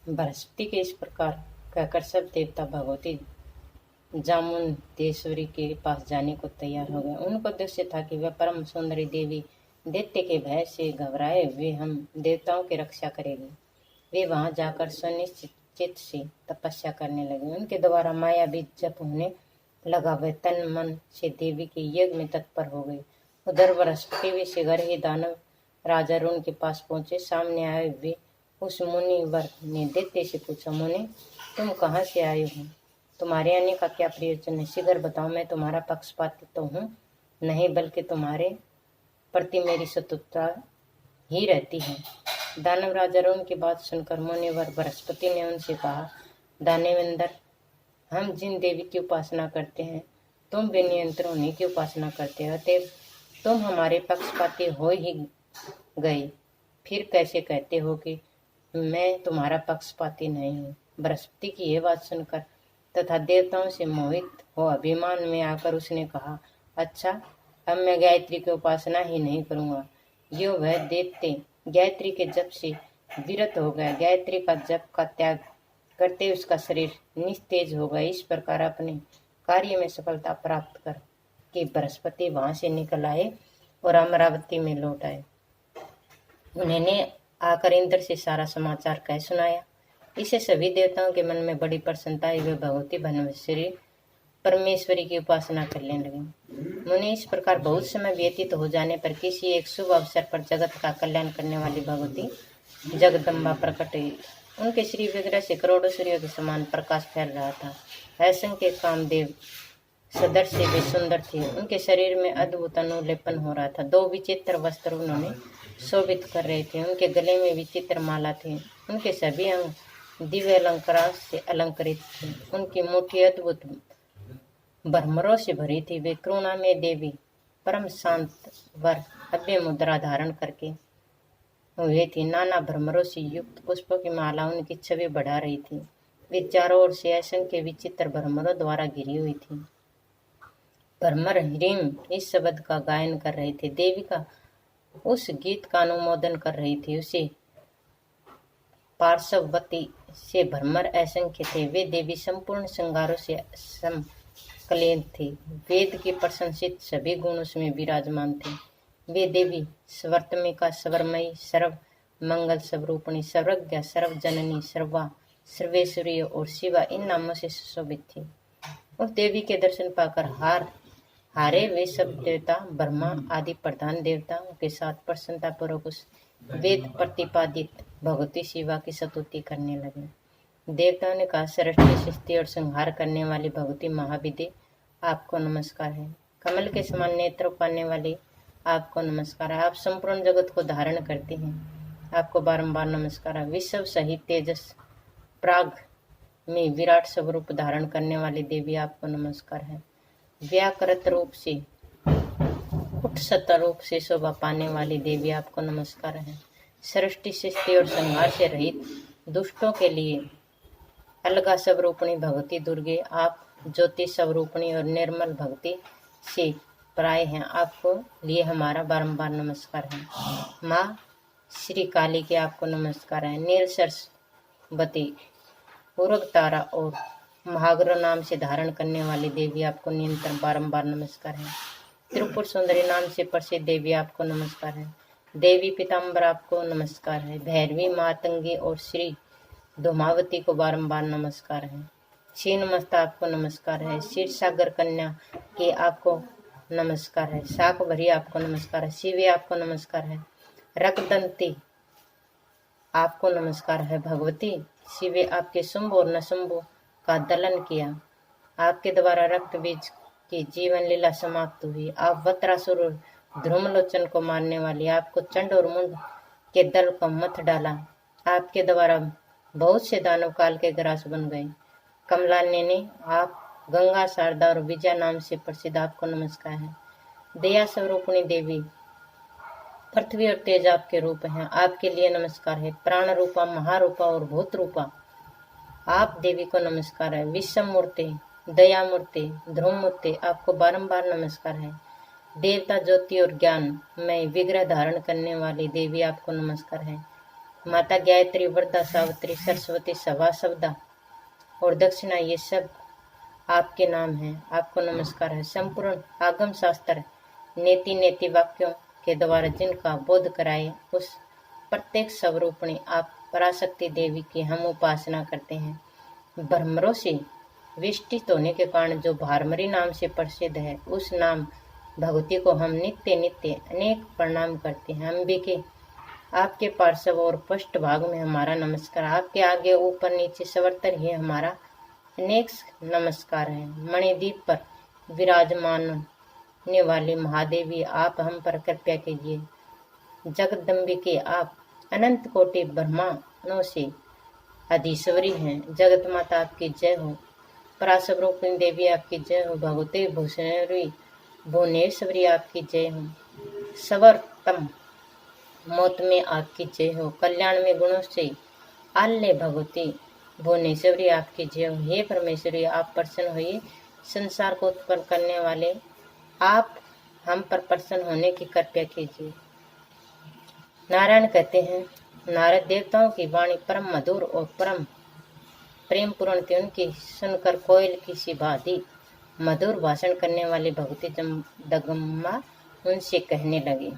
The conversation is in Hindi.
बृहस्पति के इस प्रकार कहकर सब देवता भगवती जामुनदेश्वरी के पास जाने को तैयार हो गए। उनको उद्देश्य था कि वह परम सुंदरी देवी दैत्य के भय से घबराए हुए हम देवताओं की रक्षा करेगी। वे वहां जाकर सुनिश्चित से तपस्या करने लगे। उनके द्वारा माया बीज जप होने लगा। वह तन मन से देवी के यज्ञ में तत्पर हो गई। उधर बृहस्पति वे शीघ्र ही दानव राजा रुण के पास पहुंचे। सामने आए हुए उस मुनिवर ने दैत्य से पूछा, मुनि तुम कहाँ से आए हो? तुम्हारे आने का क्या प्रयोजन है? शीघ्र बताओ, मैं तुम्हारा पक्षपाती तो हूँ नहीं, बल्कि तुम्हारे प्रति मेरी शत्रुता ही रहती है। दानव राजा रुण की बात सुनकर मुनिवर बृहस्पति ने उनसे कहा, दानवेंद्र, हम जिन देवी की उपासना करते हैं तुम भी नियंत्रण उन्हीं की उपासना करते हो, अतएव तुम हमारे पक्षपाती हो ही गए। फिर कैसे कहते हो कि मैं तुम्हारा पक्षपाती नहीं हूँ? बृहस्पति की यह बात सुनकर तथा देवताओं से मोहित हो अभिमान में आकर उसने कहा, अच्छा, अब मैं गायत्री की उपासना ही नहीं करूंगा। यो वह दैत्य गायत्री के जप से विरत हो गया। गायत्री का जप का त्याग करते उसका शरीर निस्तेज हो गया। इस प्रकार अपने कार्य में सफलता प्राप्त कर के बृहस्पति वहां से निकल आए और अमरावती में लौट आए। उन्होंने आकर इंद्र से सारा समाचार कह सुनाया। इससे सभी देवताओं के मन में बड़ी प्रसन्नता आई। वे भगवती भुवनेश्वरी परमेश्वरी की उपासना करने लगे। मुनि, इस प्रकार बहुत समय व्यतीत हो जाने पर किसी एक शुभ अवसर पर जगत का कल्याण करने वाली भगवती जगदम्बा प्रकट हुई। उनके श्री विग्रह से करोड़ों सूर्यों के समान प्रकाश फैल रहा था। असंख्य कामदेव सदृश वे सुंदर थे। उनके शरीर में अद्भुत अनुलेपन हो रहा था। 2 विचित्र वस्त्र उन्होंने शोभित कर रहे थे। उनके गले में विचित्र माला थी। उनके सभी अंग दिव्य अलंकार से अलंकृत थे। उनकी मुट्ठी अद्भुत भ्रमरों से भरी थी। वे करुणा में देवी परम शांत वर अभ्य मुद्रा धारण करके हुए थी। नाना भ्रमरों से युक्त पुष्पों की माला उनकी छवि बढ़ा रही थी। वे चारों ओर से असंख्य विचित्र भ्रमरों द्वारा घिरी हुई थी। भ्रमर ह्रीम इस शब्द का गायन कर रहे थे। देवी का उस गीत का अनुमोदन कर रही थी। उसे पार्श्ववती से भ्रमर असंख्य थे। वे देवी संपूर्ण श्रृंगारों से संकलित थी। वेद के प्रशंसित सभी गुण उसमें विराजमान थे। वे देवी स्वर्तमिका, स्वरमयी, सर्व मंगल स्वरूपिणी, सर्वज्ञ, सर्वजननी, सर्वा, सर्वेश्वरी और शिवा इन नामों से सुशोभित थी। उस देवी के दर्शन पाकर हारे वे सब देवता ब्रह्मा आदि प्रधान देवताओं के साथ प्रसन्नता पूर्वक उस वेद प्रतिपादित भगवती शिवा की स्तुति करने लगे। देवताओं ने कहा, सृष्टि, सृष्टि और संहार करने वाली भगवती महाविदे, आपको नमस्कार है। कमल के समान नेत्र पाने वाली आपको नमस्कार है। आप संपूर्ण जगत को धारण करते हैं, आपको बारंबार नमस्कार है। विश्व सहित तेजस प्राग में विराट स्वरूप धारण करने वाली देवी, आपको नमस्कार है। व्याकृत रूप से उठसत रूप से शोभा पाने वाली देवी, आपको नमस्कार है। सृष्टि, सृष्टि और संहार से रहित दुष्टों के लिए अलगा स्वरूपणी भगवती दुर्गे, आप ज्योति स्वरूपणी और निर्मल भक्ति से प्राय हैं, आपको लिए हमारा बारंबार नमस्कार है। माँ श्री काली के आपको नमस्कार है। नील सरस्वती, उर्ग तारा और महाग्र नाम से धारण करने वाली देवी, आपको निरंतर बारंबार नमस्कार है। त्रिपुर सुंदरी नाम से प्रसिद्ध देवी, आपको नमस्कार है। देवी पीताम्बर, आपको नमस्कार है। भैरवी, मातंगी और श्री धूमावती को बारंबार नमस्कार है। छीनमस्ता, आपको नमस्कार है। क्षीर सागर कन्या के आपको नमस्कार है। शाक भरी, आपको नमस्कार है। शिवी, आपको नमस्कार है। रक्तदंती, आपको नमस्कार है। भगवती शिवे, आपके शुंभ और नशुंभ का दलन किया, आपके द्वारा रक्त बीज की जीवन लीला समाप्त हुई। आप वत्रासुर और ध्रुमलोचन को मारने वाली, आपको चंड और मुंड के दल को मथ डाला, आपके द्वारा बहुत से दानव काल के ग्रास बन गए। कमलानेनी, आप गंगा, शारदा और विजया नाम से प्रसिद्ध, आपको नमस्कार है। दया स्वरूपिणी देवी, पृथ्वी और तेज आपके रूप हैं, आपके लिए नमस्कार है। प्राण रूपा, महारूपा और भूत रूपा, आप देवी को नमस्कार है। विषम मूर्ति, दया मूर्ति, ध्रुव मूर्ति, आपको बारंबार नमस्कार है। देवता, ज्योति और ज्ञान में विग्रह धारण करने वाली देवी, आपको नमस्कार है। माता गायत्री, वरदा, सावित्री, सरस्वती, सभा, सवदा और दक्षिणा, ये सब आपके नाम हैं। आपको नमस्कार है। संपूर्ण आगम शास्त्र नेति नेति वाक्यों के द्वारा जिनका बोध कराए, उस प्रत्येक स्वरूपणी आप पराशक्ति देवी की हम उपासना करते हैं। भ्रमरों से विष्टित होने के कारण जो भारमरी नाम से प्रसिद्ध है, उस नाम भगवती को हम नित्य नित्य अनेक प्रणाम करते हैं। अंबिके, आपके पार्श्व और पृष्ठ भाग में हमारा नमस्कार। आपके आगे ऊपर नीचे सर्वत्र ही हमारा अनेक नमस्कार है। मणिद्वीप पर विराजमान होने वाले महादेवी, आप हम पर कृपा कीजिए। जगदम्बिके, आप अनंत कोटि ब्रह्मांडों से अधीश्वरी हैं। जगत माता आपकी जय हो। पराशक्ति देवी आपकी जय हो। भगवती भूषणेश्वरी भुवनेश्वरी आपकी जय हो। सवर्तम मौत में आपकी जय हो। कल्याण में गुणों से आल्य भगवती भुवनेश्वरी आपकी जय हो। हे परमेश्वरी, आप प्रसन्न होइए। संसार को उत्पन्न करने वाले आप हम पर प्रसन्न होने की कृपा कीजिए। नारायण कहते हैं, नारद देवताओं की वाणी परम मधुर और परम प्रेम पूर्ण थी। उनकी सुनकर कोयल की सी भांति मधुर भाषण करने वाले भगवती जगदम्बा उनसे कहने लगी।